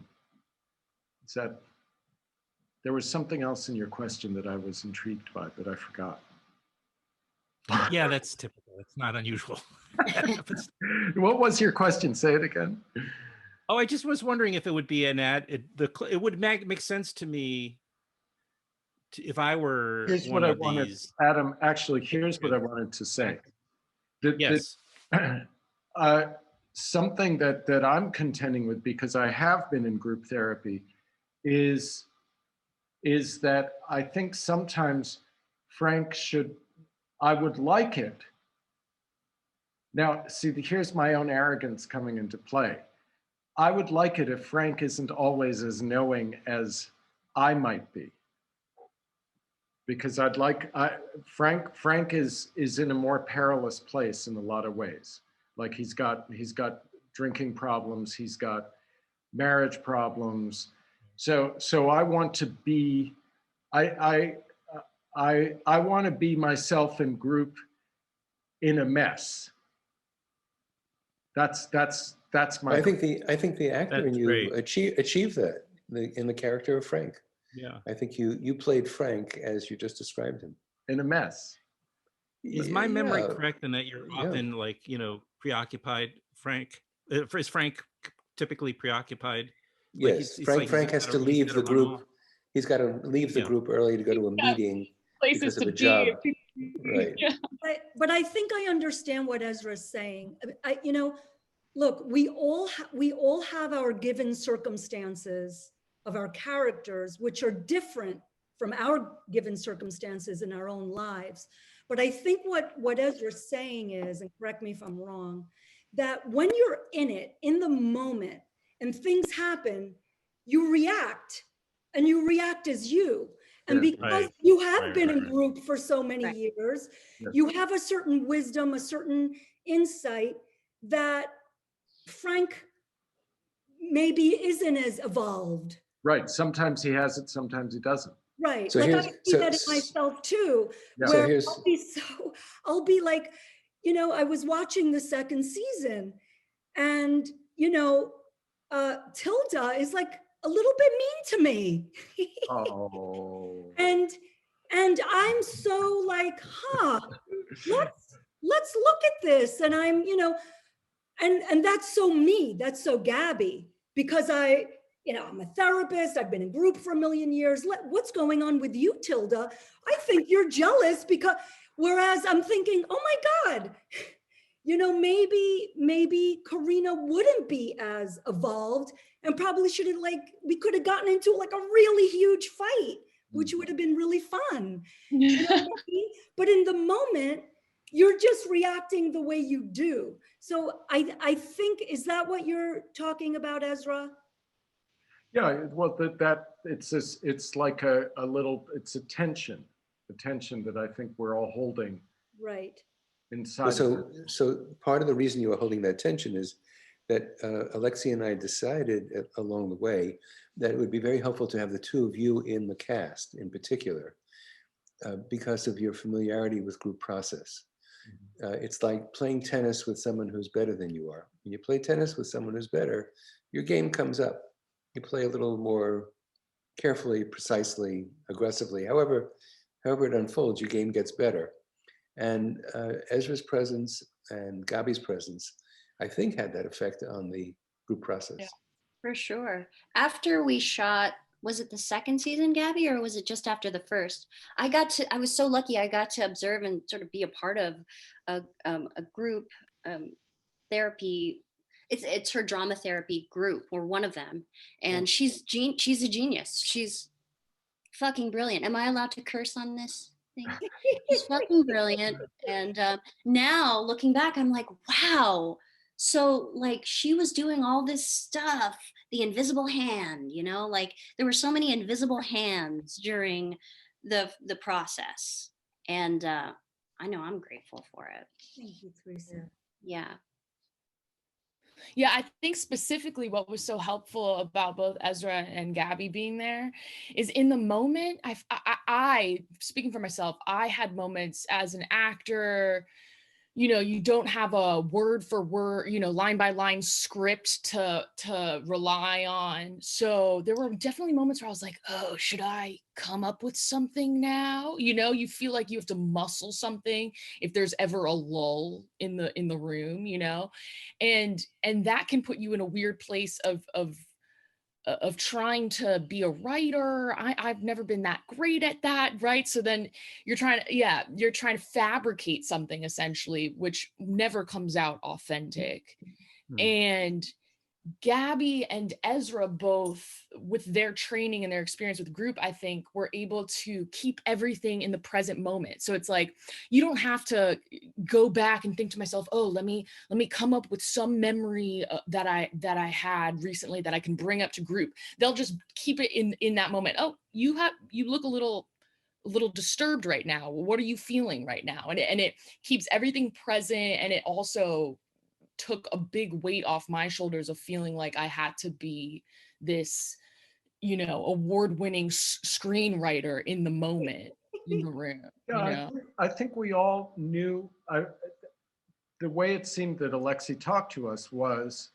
there was something else in your question that I was intrigued by, but I forgot. Yeah, that's typical. It's not unusual. What was your question? Say it again. Oh, I just was wondering if it would be an ad. It would make sense to me if I were. Here's what I wanted, Adam. Actually, here's what I wanted to say. Yes. something that I'm contending with, because I have been in group therapy, is that I think sometimes Frank I would like it. Now, see, here's my own arrogance coming into play. I would like it if Frank isn't always as knowing as I might be. Because Frank is in a more perilous place in a lot of ways. Like he's got drinking problems, he's got marriage problems. So I want to be, I want to be myself in group in a mess. That's my. I think the actor in you great. achieved that in the character of Frank. Yeah. I think you played Frank as you just described him. In a mess. Is my memory correct in that you're often preoccupied, Frank? Is Frank typically preoccupied? Yes, Frank has to leave the group. He's got to leave the group early to go to a meeting because of a job. Right. Yeah. But I think I understand what Ezra is saying. Look, we all have our given circumstances of our characters, which are different from our given circumstances in our own lives. But I think what Ezra's saying is, and correct me if I'm wrong, that when you're in it, in the moment, and things happen, you react, and you react as you. And because you have been in group for so many years, you have a certain wisdom, a certain insight that Frank maybe isn't as evolved. Right. Sometimes he has it, sometimes he doesn't. Right. So like I see that in myself too, where I'll be like, I was watching the second season and, Tilda is like a little bit mean to me. Oh. And I'm so like, let's look at this. And I'm, and that's so me, that's so Gabby, because I'm a therapist, I've been in group for a million years. What's going on with you, Tilda? I think you're jealous because, whereas I'm thinking, oh my God, maybe Karina wouldn't be as evolved and probably shouldn't we could have gotten into like a really huge fight, which would have been really fun. You know what I mean? But in the moment, you're just reacting the way you do. So I think, is that what you're talking about, Ezra? Yeah, well, it's like a little, it's a tension that I think we're all holding. Right. Inside. So part of the reason you are holding that tension is that Alexi and I decided along the way that it would be very helpful to have the two of you in the cast in particular because of your familiarity with group process. It's like playing tennis with someone who's better than you are. When you play tennis with someone who's better, your game comes up. You play a little more carefully, precisely, aggressively. However it unfolds, your game gets better. And Ezra's presence and Gabi's presence, I think, had that effect on the group process. Yeah, for sure. After we shot, was it the second season, Gabby, or was it just after the first? I was so lucky I got to observe and sort of be a part of a group therapy. It's her drama therapy group, or one of them. And she's a genius. She's fucking brilliant. Am I allowed to curse on this thing? She's fucking brilliant. And now looking back, I'm like, wow. So like she was doing all this stuff, the invisible hand, there were so many invisible hands during the process. And I know I'm grateful for it. Thank you, Teresa. Yeah. Yeah, I think specifically what was so helpful about both Ezra and Gabby being there is in the moment, I speaking for myself, I had moments as an actor, you don't have a word for word, line by line script to rely on. So there were definitely moments where I was like, oh, should I come up with something now? You feel like you have to muscle something if there's ever a lull in the room, and that can put you in a weird place of trying to be a writer. I've never been that great at that, right? So then you're trying to fabricate something essentially, which never comes out authentic. And Gabby and Ezra both, with their training and their experience with group, I think were able to keep everything in the present moment. So it's like, you don't have to go back and think to myself, oh, let me come up with some memory that I had recently that I can bring up to group. They'll just keep it in that moment. Oh, you look a little disturbed right now. What are you feeling right now? And it keeps everything present, and it also took a big weight off my shoulders of feeling like I had to be this, award-winning screenwriter in the moment, in the room. Yeah, I think we all knew, the way it seemed that Alexi talked to us was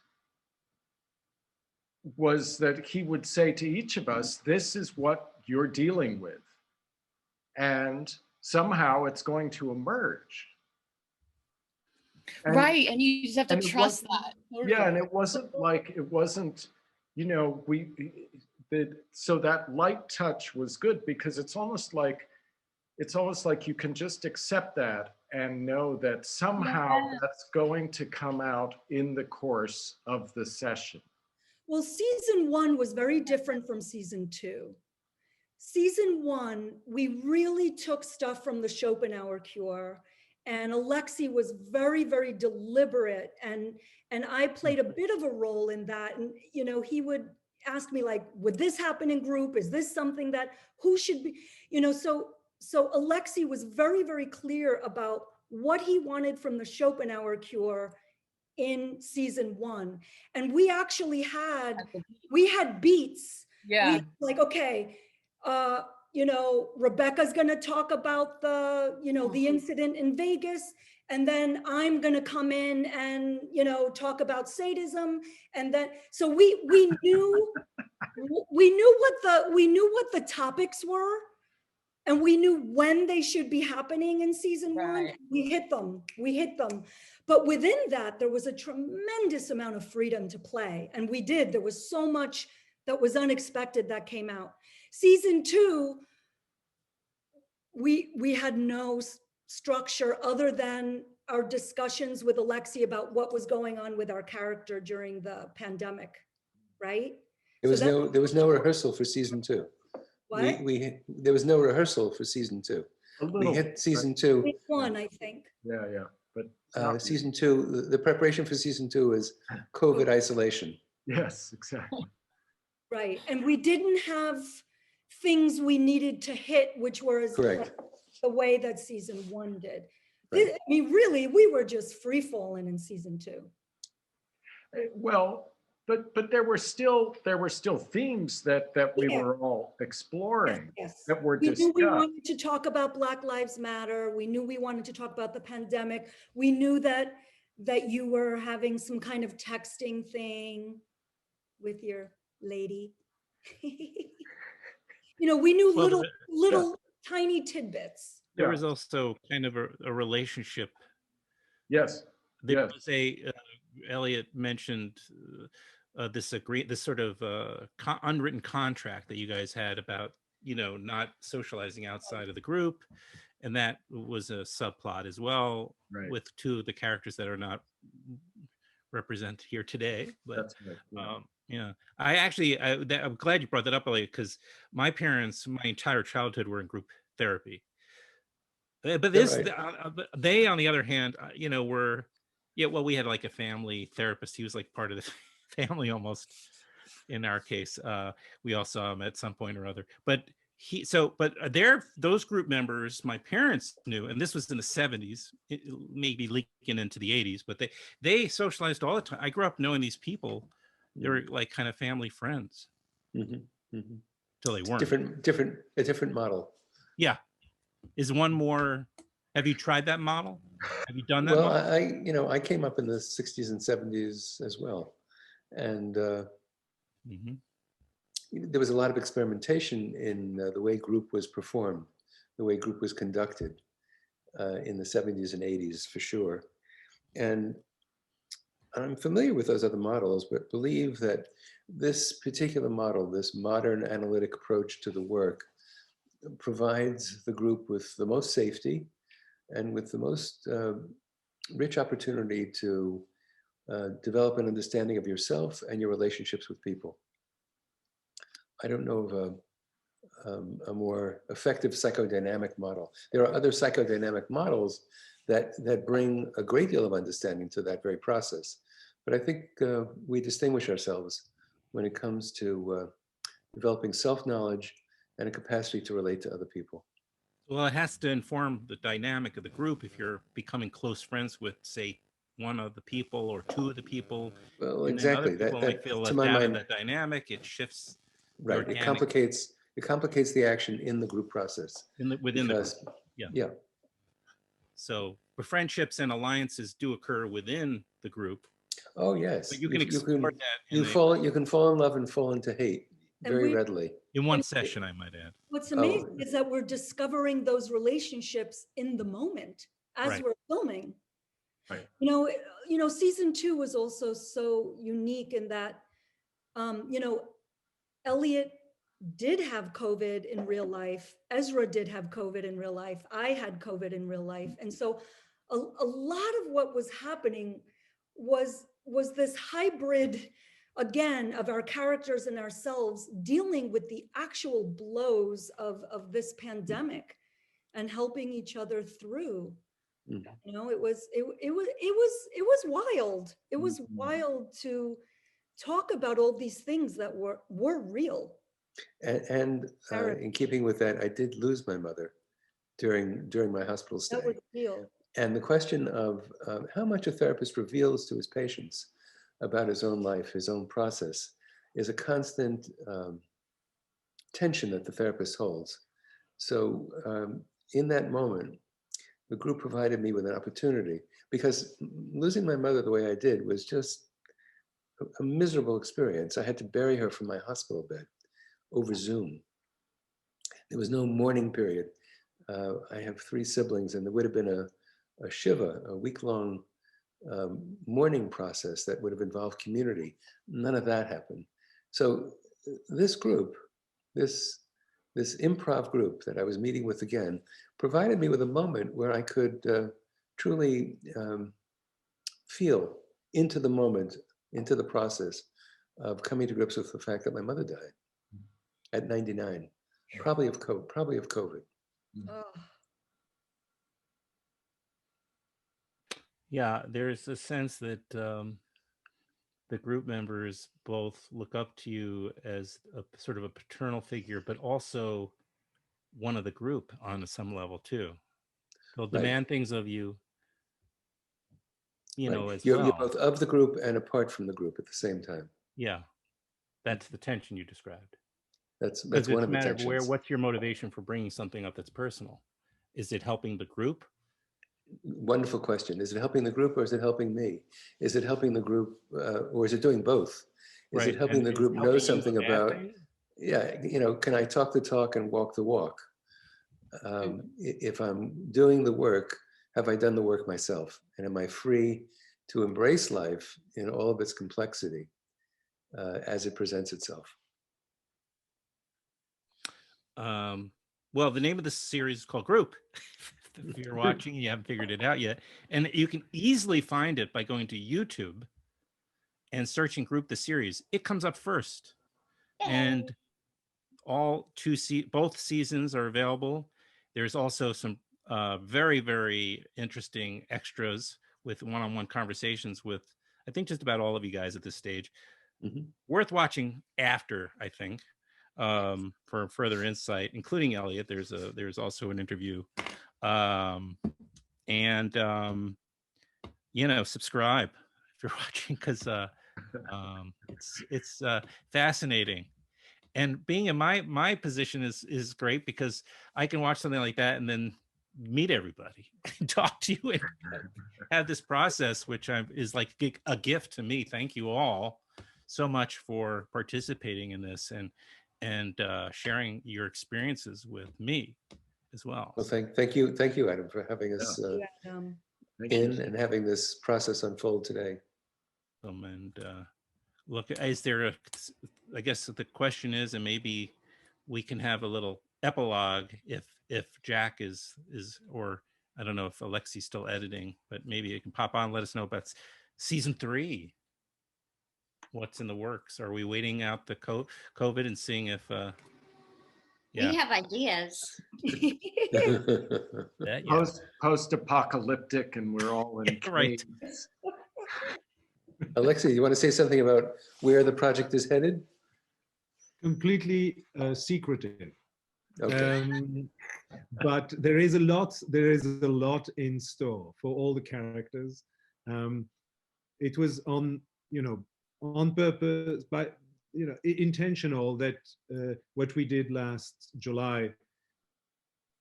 that he would say to each of us, this is what you're dealing with. And somehow it's going to emerge. Right, and you just have to trust that. Yeah, and it wasn't, so that light touch was good, because it's almost like you can just accept that and know that somehow that's going to come out in the course of the session. Well, season 1 was very different from season 2. Season 1, we really took stuff from the Schopenhauer Cure, and Alexi was very, very deliberate, and I played a bit of a role in that. And he would ask me, like, would this happen in group? Is this something that who should be? So Alexi was very, very clear about what he wanted from the Schopenhauer Cure in season 1, and we actually had beats. Yeah, like, okay. Rebecca's going to talk about the incident in Vegas, and then I'm going to come in and, talk about sadism. And then, so we knew what the topics were, and we knew when they should be happening in season 1. We hit them. But within that, there was a tremendous amount of freedom to play. And we did. There was so much that was unexpected that came out. Season 2, we had no structure other than our discussions with Alexi about what was going on with our character during the pandemic, right? There was no rehearsal for season 2. What? There was no rehearsal for season 2. We hit season 2. One, I think. Yeah. But season 2, the preparation for season 2 is COVID isolation. Yes, exactly. Right, and we didn't have things we needed to hit, which was correct the way that season 1 did. Right. I mean, really, we were just free falling in season 2. Well, but there were still themes that we were all exploring. Yes. That were we discussed. Knew we wanted to talk about Black Lives Matter. We knew we wanted to talk about the pandemic. We knew that you were having some kind of texting thing with your lady. We knew little tiny tidbits. There was also kind of a relationship. Yes. There was Elliot mentioned this sort of unwritten contract that you guys had about, not socializing outside of the group. And that was a subplot as well, with 2 of the characters that are not represented here today. But that's right. Yeah, I'm glad you brought that up, Elliot, because my parents, my entire childhood, were in group therapy. But they, on the other hand, we had like a family therapist. He was like part of the family almost. In our case, we all saw him at some point or other. But those group members, my parents knew, and this was in the 70s, maybe leaking into the 80s. But they socialized all the time. I grew up knowing these people. They were like kind of family friends. Mm-hmm. Till they weren't. A different model. Yeah. Is one more? Have you tried that model? Have you done that? Well, model? I came up in the 60s and 70s as well, and there was a lot of experimentation in the way group was performed, the way group was conducted in the 70s and 80s for sure, and I'm familiar with those other models, but believe that this particular model, this modern analytic approach to the work, provides the group with the most safety and with the most rich opportunity to develop an understanding of yourself and your relationships with people. I don't know of a more effective psychodynamic model. There are other psychodynamic models that bring a great deal of understanding to that very process. But I think we distinguish ourselves when it comes to developing self-knowledge and a capacity to relate to other people. Well, it has to inform the dynamic of the group. If you're becoming close friends with, say, one of the people or two of the people, well, and exactly. then other people might feel left out of that dynamic, it shifts. Right. It complicates the action in the group process. Within the group. Yeah. Yeah. So friendships and alliances do occur within the group. Oh yes. But you can explore that. You can fall in love and fall into hate very readily. In one session, I might add. What's amazing is that we're discovering those relationships in the moment as we're filming. Right. You know, season 2 was also so unique in that, you know, Elliot did have COVID in real life. Ezra did have COVID in real life. I had COVID in real life. And so a lot of what was happening was this hybrid, again, of our characters and ourselves dealing with the actual blows of this pandemic and helping each other through. You know, it was wild. It was wild to talk about all these things that were real. And in keeping with that, I did lose my mother during my hospital stay. That was real. And the question of how much a therapist reveals to his patients about his own life, his own process, is a constant tension that the therapist holds. So in that moment, the group provided me with an opportunity, because losing my mother the way I did was just a miserable experience. I had to bury her from my hospital bed over Zoom. There was no mourning period. I have 3 siblings, and there would have been a shiva, a week-long mourning process that would have involved community. None of that happened. So this group, this improv group that I was meeting with again, provided me with a moment where I could truly feel into the moment, into the process of coming to grips with the fact that my mother died at 99, probably of COVID. Oh. Yeah, there's a sense that the group members both look up to you as a sort of a paternal figure, but also one of the group on some level too. They'll demand things of you, you know, as well. You're both of the group and apart from the group at the same time. Yeah, that's the tension you described. That's one of the tensions. What's your motivation for bringing something up that's personal? Is it helping the group? Wonderful question. Is it helping the group or is it helping me? Is it helping the group or is it doing both? Is it helping the group know something about, you know, can I talk the talk and walk the walk? If I'm doing the work, have I done the work myself? And am I free to embrace life in all of its complexity as it presents itself? Well, the name of the series is called Group. If you're watching, you haven't figured it out yet. And you can easily find it by going to YouTube and searching Group the series. It comes up first. Yay. And both seasons are available. There's also some very, very interesting extras with one-on-one conversations with, I think, just about all of you guys at this stage. Worth watching after, I think, for further insight, including Elliot. There's also an interview. You know, subscribe if you're watching, because it's fascinating. And being in my position is great, because I can watch something like that and then meet everybody, talk to you, and have this process, which is like a gift to me. Thank you all so much for participating in this and sharing your experiences with me as well. Well, thank you, Adam, for having us and having this process unfold today. Look, is there I guess the question is, and maybe we can have a little epilogue if Jack is, or I don't know if Alexi's still editing, but maybe it can pop on, let us know about Season 3. What's in the works? Are we waiting out the COVID and seeing if We have ideas. Post-apocalyptic, and we're all in right. Alexis, you want to say something about where the project is headed? Completely secretive. Okay. But there is a lot in store for all the characters. It was on purpose, but intentional that what we did last July.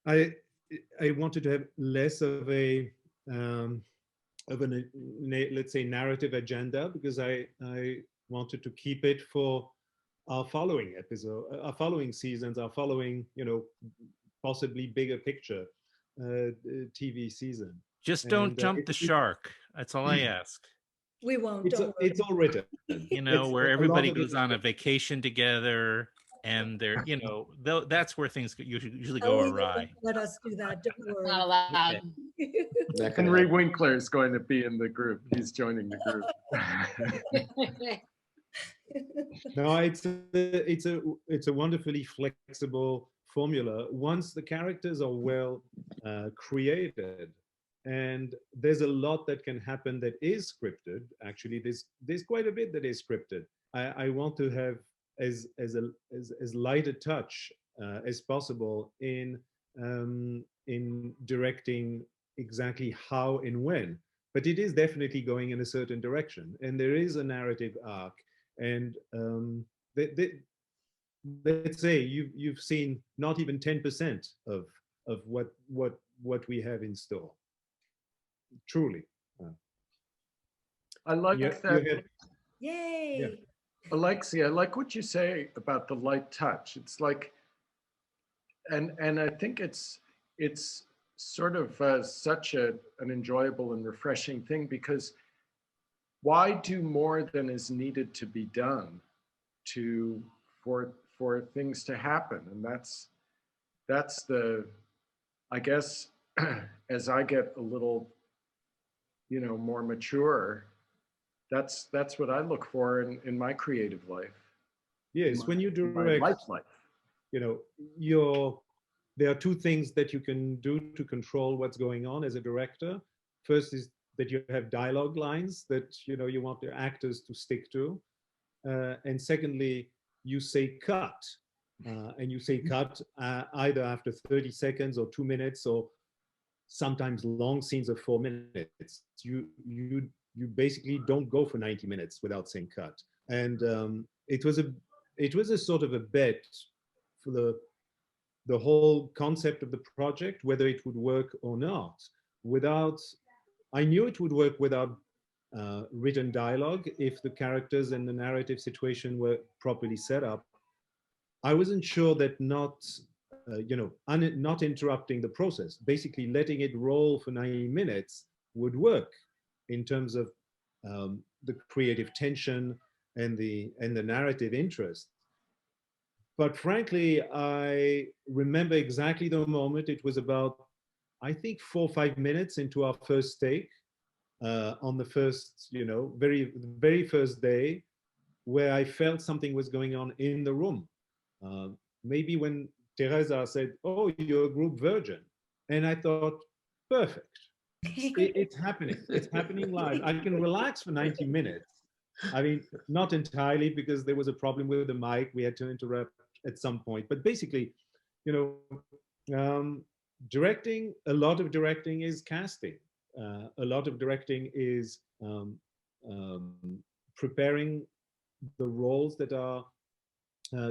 I wanted to have less of a let's say narrative agenda, because I wanted to keep it for our following episode, our following seasons, our following possibly bigger picture TV season. Just don't jump the shark. That's all I ask. We won't. It's all written. Where everybody goes on a vacation together, and they're, that's where things usually go awry. Let us do that. Don't worry. Not allowed. Henry Winkler is going to be in the group. He's joining the group. No, it's a wonderfully flexible formula once the characters are well created. And there's a lot that can happen that is scripted. Actually, there's quite a bit that is scripted. I want to have as light a touch as possible in directing exactly how and when. But it is definitely going in a certain direction, and there is a narrative arc. And let's say you've seen not even 10% of what we have in store. Truly. I like that. Yay. Yeah. Alexi, I like what you say about the light touch. It's like, and I think it's sort of such an enjoyable and refreshing thing, because why do more than is needed to be done for things to happen? And that's the, I guess, as I get a little more mature, that's what I look for in my creative life. Yes, when you direct, life. There are two things that you can do to control what's going on as a director. First is that you have dialogue lines that you want the actors to stick to, and secondly, you say cut, and you say cut either after 30 seconds or 2 minutes, or sometimes long scenes of 4 minutes. You basically don't go for 90 minutes without saying cut. And it was a sort of a bet for the whole concept of the project, whether it would work or not. I knew it would work without written dialogue if the characters and the narrative situation were properly set up. I wasn't sure that not interrupting the process, basically letting it roll for 90 minutes would work in terms of the creative tension and the narrative interest. But frankly, I remember exactly the moment. It was about, I think, 4 or 5 minutes into our first take on the first, very first day, where I felt something was going on in the room. Maybe when Teresa said, "Oh, you're a group virgin," and I thought, perfect. It's happening. It's happening live. I can relax for 90 minutes. I mean, not entirely, because there was a problem with the mic. We had to interrupt at some point. But basically, directing, a lot of directing is casting. A lot of directing is preparing the roles that are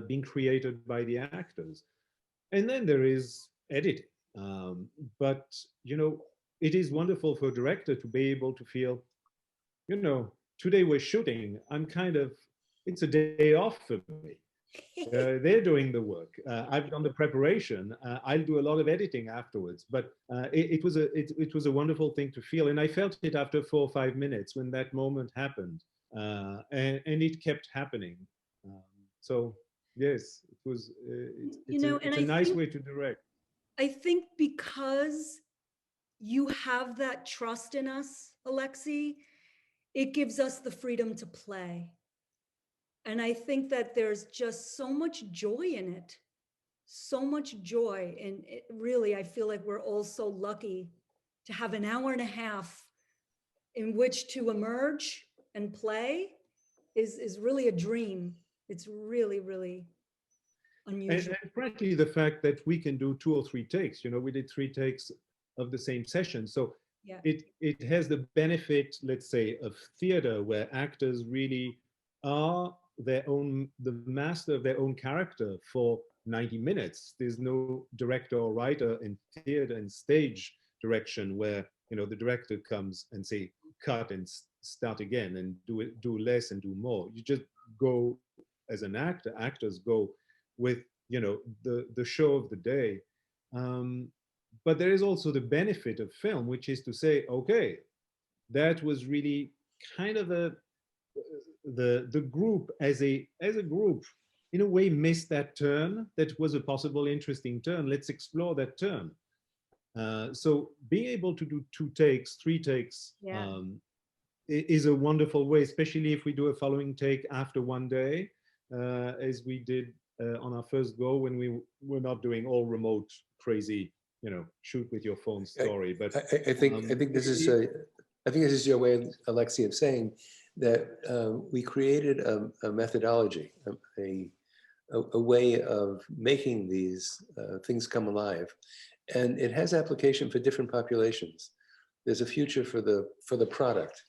being created by the actors. And then there is editing. But, it is wonderful for a director to be able to feel, today we're shooting. It's a day off for me. They're doing the work. I've done the preparation. I'll do a lot of editing afterwards. But it was a wonderful thing to feel, and I felt it after 4 or 5 minutes when that moment happened, and it kept happening. So yes, it was. It's a nice way to direct. I think because you have that trust in us, Alexi, it gives us the freedom to play. And I think that there's just so much joy in it, so much joy. And it really, I feel like we're all so lucky to have an hour and a half in which to emerge and play is really a dream. It's really, really unusual. And frankly, the fact that we can do 2 or 3 takes, we did 3 takes of the same session. So yeah. it has the benefit, let's say, of theater, where actors really are the master of their own character for 90 minutes. There's no director or writer in theater and stage direction where, the director comes and say, cut and start again and do less and do more. You just go as an actor. Actors go with, the show of the day. But there is also the benefit of film, which is to say, okay, that was really kind of the group as a group in a way missed that turn. That was a possible interesting turn. Let's explore that turn. So being able to do 2 takes, 3 takes, yeah. Is a wonderful way, especially if we do a following take after one day, as we did on our first go when we were not doing all remote crazy, shoot with your phone story. But I think this is your way, Alexi, of saying that we created a methodology, a way of making these things come alive, and it has application for different populations. There's a future for the product.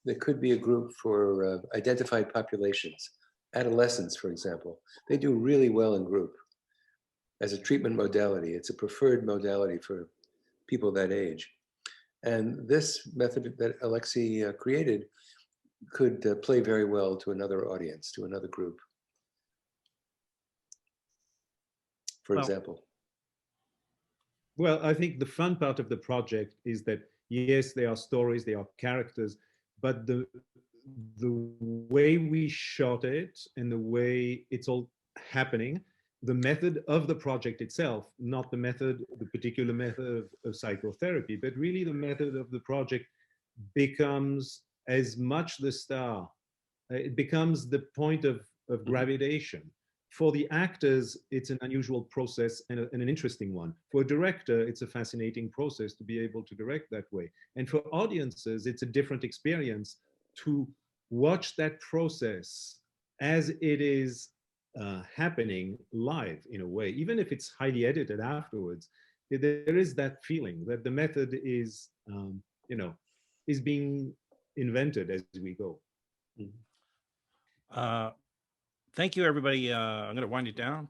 There could be a group for identified populations, adolescents, for example. They do really well in group as a treatment modality. It's a preferred modality for people that age. And this method that Alexi created could play very well to another audience, to another group, for example. Well, I think the fun part of the project is that, yes, there are stories, there are characters, but the way we shot it and the way it's all happening, the method of the project itself, not the particular method of psychotherapy, but really the method of the project becomes as much the star. It becomes the point of gravitation. For the actors, it's an unusual process and an interesting one. For a director, it's a fascinating process to be able to direct that way. And for audiences, it's a different experience to watch that process as it is happening live in a way, even if it's highly edited afterwards. There is that feeling that the method is, is being invented as we go. Thank you, everybody. I'm going to wind it down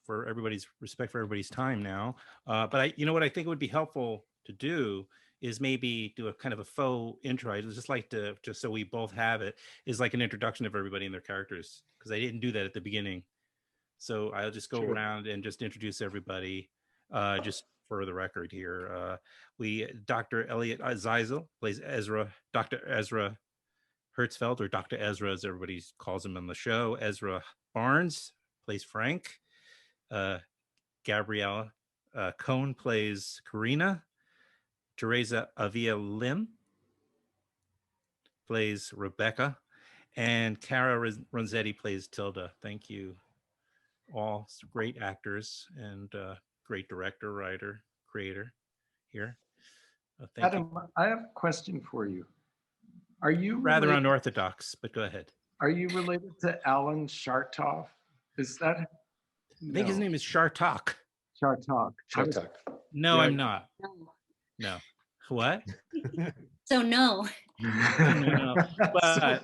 for everybody's respect for everybody's time now. But what I think would be helpful to do is maybe do a kind of a faux intro. I'd just like to, just so we both have it, is like an introduction of everybody and their characters, because I didn't do that at the beginning. So I'll just go around and just introduce everybody, just for the record here. Dr. Elliot Zeisel plays Ezra, Dr. Ezra Hertzfeld, or Dr. Ezra, as everybody calls him on the show. Ezra Barnes plays Frank. Gabriela Kohen plays Karina. Teresa Avia plays Rebecca. And Cara Ronzetti plays Tilda. Thank you all. Great actors and great director, writer, creator here. Thank Adam, you. I have a question for you. Are you rather unorthodox, but go ahead. Are you related to Alan Chartoff? Is that? I think his name is Chartok. Chartok. No, I'm not. No. What? So no. No. But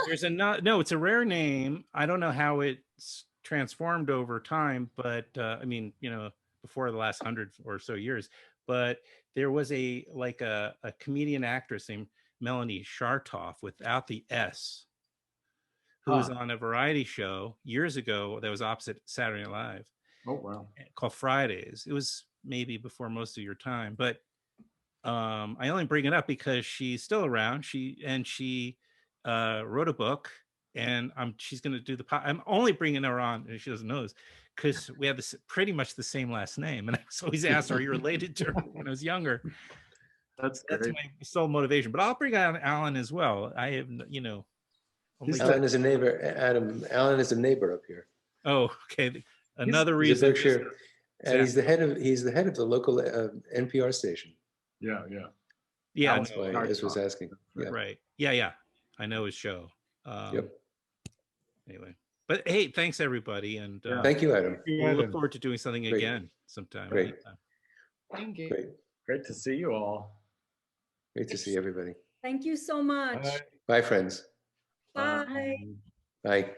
there's no, it's a rare name. I don't know how it's transformed over time, but I mean, before the last 100 or so years, but there was a comedian actress named Melanie Chartoff without the S, who was on a variety show years ago that was opposite Saturday Night Live. Oh, wow. Called Fridays. It was maybe before most of your time, but I only bring it up because she's still around. She wrote a book, and she's going to do I'm only bringing her on, and she doesn't know this, because we have pretty much the same last name, and I always asked her, "Are you related to her?" when I was younger. That's my great. sole motivation. But I'll bring on Alan as well. I have, only Alan is a neighbor. Adam, Alan is a neighbor up here. Oh, okay. Another He's a reason. Berkshire, and he's the head of the local NPR station. Yeah. Yeah, That's why Ezra was asking. Yeah. Right. Yeah. I know his show. Yep. Anyway, but hey, thanks everybody, and Thank you, Adam. We'll look forward to doing something Great. again sometime. Great. Thank you. Great to see you all. Great to see everybody. Thank you so much. Bye, friends. Bye. Bye.